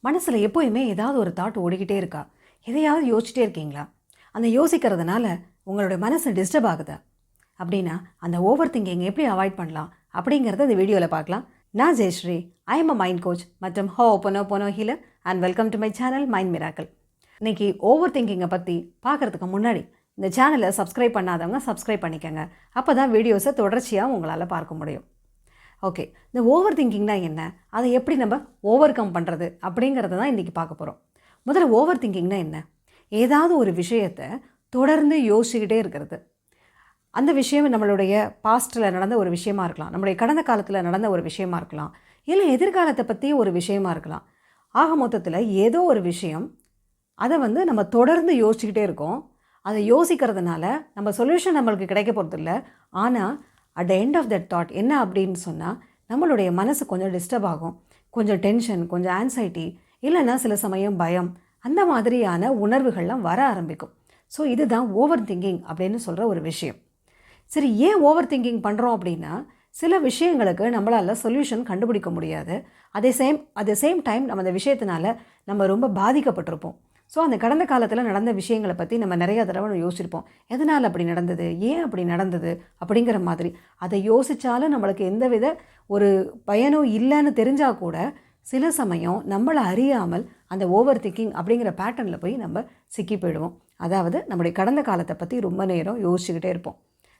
மனசில் எப்போயுமே ஏதாவது ஒரு தாட் ஓடிக்கிட்டே இருக்கா? எதையாவது யோசிச்சிட்டே இருக்கீங்களா? அந்த யோசிக்கிறதுனால உங்களுடைய மனசு டிஸ்டர்ப் ஆகுதா? அப்படின்னா அந்த ஓவர் திங்கிங் எப்படி அவாய்ட் பண்ணலாம் அப்படிங்கிறத இந்த வீடியோவில் பார்க்கலாம். நான் Jayashree, I am a mind coach மற்றும் ஹோப்பனோ healer and welcome to my channel mind miracle. இன்றைக்கி ஓவர் திங்கிங்கை பற்றி பார்க்குறதுக்கு முன்னாடி இந்த சேனலை சப்ஸ்கிரைப் பண்ணாதவங்க சப்ஸ்கிரைப் பண்ணிக்கோங்க. அப்போ தான் வீடியோஸை தொடர்ச்சியாக உங்களால் பார்க்க முடியும். ஓகே, இந்த ஓவர் திங்கிங்னா என்ன, அதை எப்படி நம்ம ஓவர் கம் பண்ணுறது அப்படிங்கிறத தான் இன்றைக்கி பார்க்க போகிறோம். முதல்ல ஓவர் திங்கிங்னா என்ன? ஏதாவது ஒரு விஷயத்தை தொடர்ந்து யோசிச்சுக்கிட்டே இருக்கிறது. அந்த விஷயம் நம்மளுடைய பாஸ்ட்டில் நடந்த ஒரு விஷயமா இருக்கலாம், நம்மளுடைய கடந்த காலத்தில் நடந்த ஒரு விஷயமா இருக்கலாம், இல்லை எதிர்காலத்தை பற்றி ஒரு விஷயமா இருக்கலாம். ஆக மொத்தத்தில் ஏதோ ஒரு விஷயம், அதை நம்ம தொடர்ந்து யோசிச்சுக்கிட்டே இருக்கோம். அதை யோசிக்கிறதுனால நம்ம சொல்யூஷன் நம்மளுக்கு கிடைக்க போகிறது இல்லை. ஆனால் at the end of that thought என்ன அப்படின்னு சொன்னால், நம்மளுடைய மனசு கொஞ்சம் டிஸ்டர்ப் ஆகும், கொஞ்சம் டென்ஷன், கொஞ்சம் ஆன்சைட்டி, இல்லைன்னா சில சமயம் பயம், அந்த மாதிரியான உணர்வுகள்லாம் வர ஆரம்பிக்கும். ஸோ இதுதான் ஓவர் திங்கிங் அப்படின்னு சொல்கிற ஒரு விஷயம். சரி, ஏன் ஓவர் திங்கிங் பண்ணுறோம் அப்படின்னா, சில விஷயங்களுக்கு நம்மளால் சொல்யூஷன் கண்டுபிடிக்க முடியாது. அதே சேம் டைம் நம்ம அந்த விஷயத்தினால நம்ம ரொம்ப பாதிக்கப்பட்டிருப்போம். ஸோ அந்த கடந்த காலத்தில் நடந்த விஷயங்களை பற்றி நம்ம நிறைய தடவை யோசிச்சிருப்போம். எதனால் அப்படி நடந்தது, ஏன் அப்படி நடந்தது அப்படிங்கிற மாதிரி. அதை யோசித்தாலும் நம்மளுக்கு எந்தவித ஒரு பயனும் இல்லைன்னு தெரிஞ்சால் கூட சில சமயம் நம்மளை அறியாமல் அந்த ஓவர் திங்கிங் அப்படிங்கிற பேட்டர்னில் போய் நம்ம சிக்கி போயிடுவோம். அதாவது நம்முடைய கடந்த காலத்தை பற்றி ரொம்ப நேரம் யோசிச்சுக்கிட்டே இருப்போம்.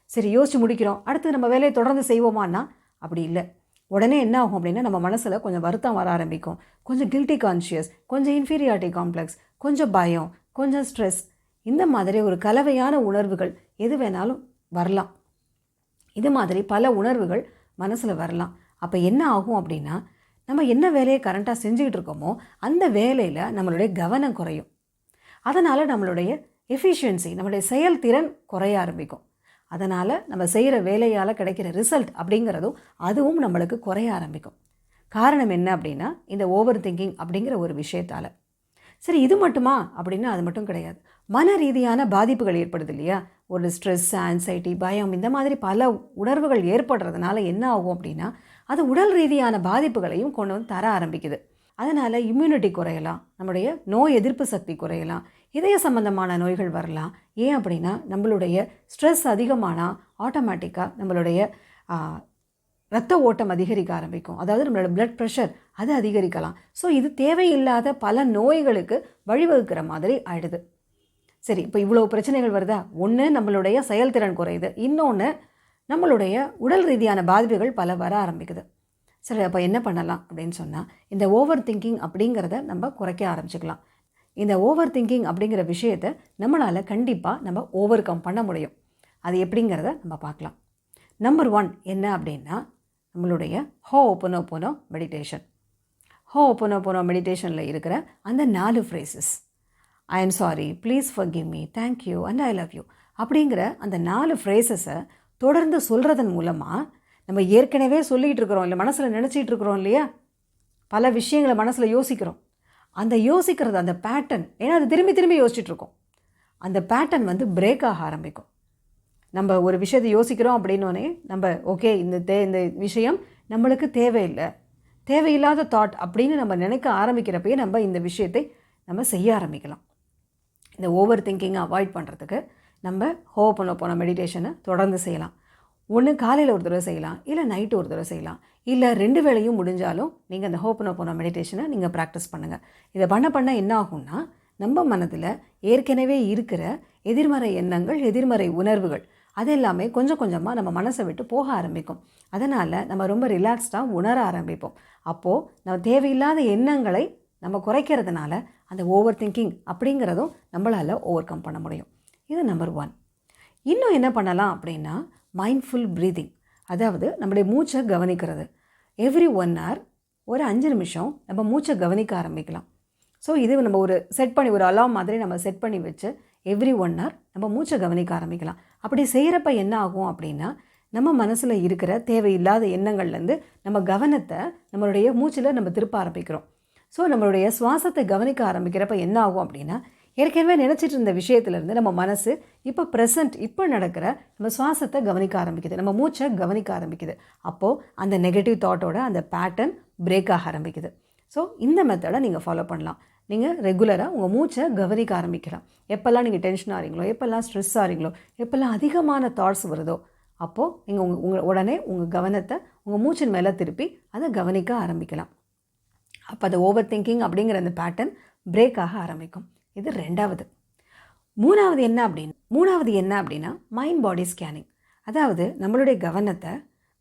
சரி, யோசிச்சு முடிக்கிறோம், அடுத்து நம்ம வேலையை தொடர்ந்து செய்வோமான்னா அப்படி இல்லை. உடனே என்ன ஆகும் அப்படின்னா, நம்ம மனசில் கொஞ்சம் வருத்தம் வர ஆரம்பிக்கும், கொஞ்சம் கில்ட்டி கான்ஷியஸ், கொஞ்சம் இன்ஃபீரியாரிட்டி காம்ப்ளெக்ஸ், கொஞ்சம் பயம், கொஞ்சம் ஸ்ட்ரெஸ், இந்த மாதிரி ஒரு கலவையான உணர்வுகள் எது வேணாலும் வரலாம். இது மாதிரி பல உணர்வுகள் மனசில் வரலாம். அப்போ என்ன ஆகும் அப்படின்னா, நம்ம என்ன வேலையை கரெக்டாக செஞ்சுக்கிட்டு இருக்கோமோ அந்த வேலையில் நம்மளுடைய கவனம் குறையும். அதனால் நம்மளுடைய எஃபிஷியன்சி, நம்மளுடைய செயல்திறன் குறைய ஆரம்பிக்கும். அதனால் நம்ம செய்கிற வேலையால் கிடைக்கிற ரிசல்ட் அப்படிங்கிறதும் அதுவும் நம்மளுக்கு குறைய ஆரம்பிக்கும். காரணம் என்ன அப்படின்னா, இந்த ஓவர் திங்கிங் அப்படிங்கிற ஒரு விஷயத்தால். சரி, இது மட்டுமா அப்படின்னா அது மட்டும் கிடையாது. மன ரீதியான பாதிப்புகள் ஏற்படுது இல்லையா? ஒரு ஸ்ட்ரெஸ், ஆன்சைட்டி, பயம், இந்த மாதிரி பல உணர்வுகள் ஏற்படுறதுனால என்ன ஆகும் அப்படின்னா, அது உடல் ரீதியான பாதிப்புகளையும் கொண்டு வந்து தர ஆரம்பிக்குது. அதனால் இம்யூனிட்டி குறையலாம், நம்முடைய நோய் எதிர்ப்பு சக்தி குறையலாம், இதய சம்பந்தமான நோய்கள் வரலாம். ஏன் அப்படின்னா, நம்மளுடைய ஸ்ட்ரெஸ் அதிகமானால் ஆட்டோமேட்டிக்காக நம்மளுடைய ரத்த ஓட்டம் அதிகரிக்க ஆரம்பிக்கும். அதாவது நம்மளோட பிளட் ப்ரெஷர் அது அதிகரிக்கலாம். ஸோ இது தேவையில்லாத பல நோய்களுக்கு வழிவகுக்கிற மாதிரி ஆயிடுது. சரி, இப்போ இவ்வளோ பிரச்சனைகள் வருதா? ஒன்று நம்மளுடைய செயல்திறன் குறையுது, இன்னொன்று நம்மளுடைய உடல் ரீதியான பாதிப்புகள் பல வர ஆரம்பிக்குது. சரி, அப்போ என்ன பண்ணலாம் அப்படின்னு சொன்னால், இந்த ஓவர் திங்கிங் அப்படிங்கிறத நம்ம குறைக்க ஆரம்பிச்சுக்கலாம். இந்த ஓவர் திங்கிங் அப்படிங்கிற விஷயத்தை நம்மளால் கண்டிப்பாக நம்ம ஓவர் கம் பண்ண முடியும். அது எப்படிங்கிறத நம்ம பார்க்கலாம். நம்பர் 1 என்ன அப்படின்னா, நம்மளுடைய ஹோப்பனோபோனோ மெடிடேஷன். ஹோப்பனோபோனோ மெடிடேஷனில் இருக்கிற அந்த 4 phrases, I am sorry, please forgive me, thank you and I love you அப்படிங்கிற அந்த 4 ஃப்ரேசஸை தொடர்ந்து சொல்கிறதன் மூலமாக நம்ம ஏற்கனவே சொல்லிகிட்டு இருக்கிறோம் இல்லை, மனசில் நினச்சிட்டு இருக்கிறோம் இல்லையா, பல விஷயங்களை மனசில் யோசிக்கிறோம். அந்த யோசிக்கிறது, அந்த பேட்டர்ன், ஏன்னா அது திரும்பி திரும்பி யோசிச்சுட்ருக்கோம், அந்த பேட்டர்ன் பிரேக் ஆக ஆரம்பிக்கும். நம்ம ஒரு விஷயத்தை யோசிக்கிறோம் அப்படின்னோடனே நம்ம ஓகே, இந்த விஷயம் நம்மளுக்கு தேவையில்லை, தேவையில்லாத தாட் அப்படின்னு நம்ம நினைக்க ஆரம்பிக்கிறப்பயே நம்ம இந்த விஷயத்தை நம்ம செய்ய ஆரம்பிக்கலாம். இந்த ஓவர் திங்கிங்கை அவாய்ட் பண்ணுறதுக்கு நம்ம ஹோப்பனோபோனோ மெடிடேஷனை தொடர்ந்து செய்யலாம். ஒன்று காலையில் ஒரு தடவை செய்யலாம், இல்லை நைட்டு ஒரு தடவை செய்யலாம், இல்லை 2 வேளையும் முடிஞ்சாலும் நீங்கள் அந்த ஹோப்பனோபோனோ மெடிடேஷனை நீங்கள் ப்ராக்டிஸ் பண்ணுங்கள். இதை பண்ண என்ன ஆகும்னா, நம்ம மனதில் ஏற்கனவே இருக்கிற எதிர்மறை எண்ணங்கள், எதிர்மறை உணர்வுகள் அது எல்லாமே கொஞ்சம் கொஞ்சமாக நம்ம மனசை விட்டு போக ஆரம்பிக்கும். அதனால் நம்ம ரொம்ப ரிலாக்ஸ்டாக உணர ஆரம்பிப்போம். அப்போது நம்ம தேவையில்லாத எண்ணங்களை நம்ம குறைக்கிறதுனால அந்த ஓவர் திங்கிங் அப்படிங்கிறதும் நம்மளால் ஓவர் கம் பண்ண முடியும். இது நம்பர் 1. இன்னும் என்ன பண்ணலாம் அப்படின்னா, மைண்ட்ஃபுல் ப்ரீதிங். அதாவது நம்முடைய மூச்சை கவனிக்கிறது. எவ்ரி 1 hour ஒரு 5 நிமிஷம் நம்ம மூச்சை கவனிக்க ஆரம்பிக்கலாம். ஸோ இது நம்ம ஒரு செட் பண்ணி, ஒரு அலாம் மாதிரி நம்ம செட் பண்ணி வச்சு எவ்ரி 1 hour நம்ம மூச்சை கவனிக்க ஆரம்பிக்கலாம். அப்படி செய்கிறப்ப என்ன ஆகும் அப்படின்னா, நம்ம மனசில் இருக்கிற தேவையில்லாத எண்ணங்கள்லேருந்து நம்ம கவனத்தை நம்மளுடைய மூச்சில் நம்ம திருப்ப ஆரம்பிக்கிறோம். ஸோ நம்மளுடைய சுவாசத்தை கவனிக்க ஆரம்பிக்கிறப்ப என்ன ஆகும் அப்படின்னா, ஏற்கனவே நினச்சிட்டு இருந்த விஷயத்துலேருந்து நம்ம மனசு இப்போ ப்ரெசண்ட், இப்போ நடக்கிற நம்ம சுவாசத்தை கவனிக்க ஆரம்பிக்குது, நம்ம மூச்சை கவனிக்க ஆரம்பிக்குது. அப்போது அந்த நெகட்டிவ் தாட்டோட அந்த பேட்டர்ன் பிரேக் ஆக ஆரம்பிக்குது. ஸோ இந்த மெத்தடை நீங்கள் ஃபாலோ பண்ணலாம். நீங்கள் ரெகுலராக உங்கள் மூச்சை கவனிக்க ஆரம்பிக்கலாம். எப்போல்லாம் நீங்கள் டென்ஷன் ஆகிறீங்களோ, எப்போல்லாம் ஸ்ட்ரெஸ் ஆகிறீங்களோ, எப்போல்லாம் அதிகமான தாட்ஸ் வருதோ, அப்போது நீங்கள் உடனே உங்கள் கவனத்தை உங்கள் மூச்சின் மேலே திருப்பி அதை கவனிக்க ஆரம்பிக்கலாம். அப்போ அந்த ஓவர் திங்கிங் அப்படிங்கிற அந்த பேட்டர்ன் பிரேக் ஆக ஆரம்பிக்கும். இது 2வது. மூணாவது என்ன அப்படின்னா மைண்ட் பாடி ஸ்கேனிங். அதாவது நம்மளுடைய கவனத்தை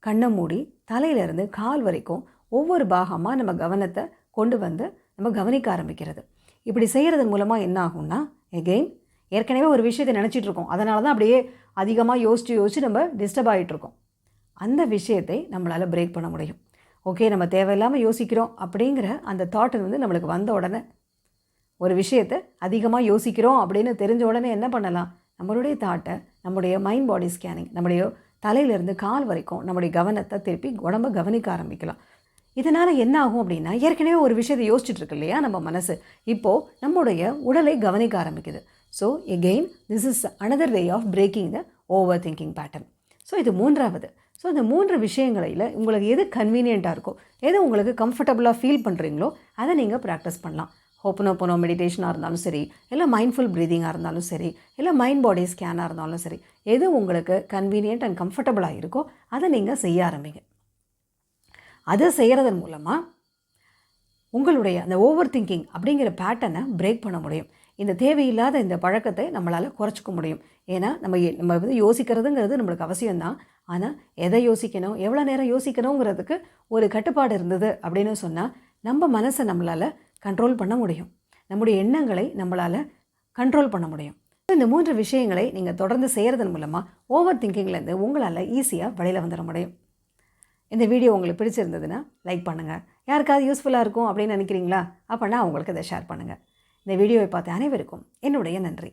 கண்ணை மூடி தலையிலேருந்து கால் வரைக்கும் ஒவ்வொரு பாகமாக நம்ம கவனத்தை கொண்டு வந்து நம்ம கவனிக்க ஆரம்பிக்கிறது. இப்படி செய்கிறதன் மூலமாக என்ன ஆகும்னா, எகெயின் ஏற்கனவே ஒரு விஷயத்தை நினச்சிட்ருக்கோம், அதனால தான் அப்படியே அதிகமாக யோசித்து நம்ம டிஸ்டர்ப் ஆகிட்டுருக்கோம். அந்த விஷயத்தை நம்மளால் பிரேக் பண்ண முடியும். ஓகே, நம்ம தேவையில்லாமல் யோசிக்கிறோம் அப்படிங்கிற அந்த தாட்டு வந்து நம்மளுக்கு வந்த உடனே, ஒரு விஷயத்தை அதிகமாக யோசிக்கிறோம் அப்படின்னு தெரிஞ்ச உடனே என்ன பண்ணலாம், நம்மளுடைய தாட்டை நம்முடைய மைண்ட் பாடி ஸ்கேனிங், நம்முடைய தலையிலேருந்து கால் வரைக்கும் நம்முடைய கவனத்தை திருப்பி உடம்பை கவனிக்க ஆரம்பிக்கலாம். இதனால் என்ன ஆகும் அப்படின்னா, ஏற்கனவே ஒரு விஷயத்தை யோசிச்சுட்ருக்கு இல்லையா நம்ம மனசு, இப்போது நம்முடைய உடலை கவனிக்க ஆரம்பிக்குது. So again this is another way of breaking the over thinking pattern. So இது 3வது. ஸோ இந்த 3 விஷயங்களில் உங்களுக்கு எது கன்வீனியண்ட்டாக இருக்கோ, எது உங்களுக்கு கம்ஃபர்டபுளாக ஃபீல் பண்ணுறீங்களோ அதை நீங்கள் ப்ராக்டிஸ் பண்ணலாம். ஹோப்பனோபோனோ மெடிடேஷனாக இருந்தாலும் சரி, இல்லை மைண்ட்ஃபுல் ப்ரீதிங்காக இருந்தாலும் சரி, இல்லை மைண்ட் பாடி ஸ்கேனாக இருந்தாலும் சரி, எது உங்களுக்கு கன்வீனியன்ட் அண்ட் கம்ஃபர்டபுளாக இருக்கோ அதை நீங்கள் செய்ய ஆரம்பிங்க. அதை செய்கிறதன் மூலமாக உங்களுடைய அந்த ஓவர் திங்கிங் அப்படிங்கிற பேட்டர்னை பிரேக் பண்ண முடியும். இந்த தேவையில்லாத இந்த பழக்கத்தை நம்மளால் குறைச்சிக்க முடியும். ஏன்னா நம்ம வந்து யோசிக்கிறதுங்கிறது நம்மளுக்கு அவசியம்தான். ஆனால் எதை யோசிக்கணும், எவ்வளோ நேரம் யோசிக்கணுங்கிறதுக்கு ஒரு கட்டுப்பாடு இருந்தது அப்படின்னு சொன்னால் நம்ம மனசை நம்மளால் கண்ட்ரோல் பண்ண முடியும். நம்முடைய எண்ணங்களை நம்மளால் கண்ட்ரோல் பண்ண முடியும். இந்த 3 விஷயங்களை நீங்கள் தொடர்ந்து செய்கிறதன் மூலமாக ஓவர் திங்கிங்லேருந்து உங்களால் ஈஸியாக வெளியில் வந்துட முடியும். இந்த வீடியோ உங்களுக்கு பிடிச்சிருந்ததுன்னா லைக் பண்ணுங்கள். யாருக்காவது யூஸ்ஃபுல்லாக இருக்கும் அப்படின்னு நினைக்கிறீங்களா? அப்போனா உங்களுக்கு இதை ஷேர் பண்ணுங்கள். இந்த வீடியோவை பார்த்த அனைவருக்கும் என்னுடைய நன்றி.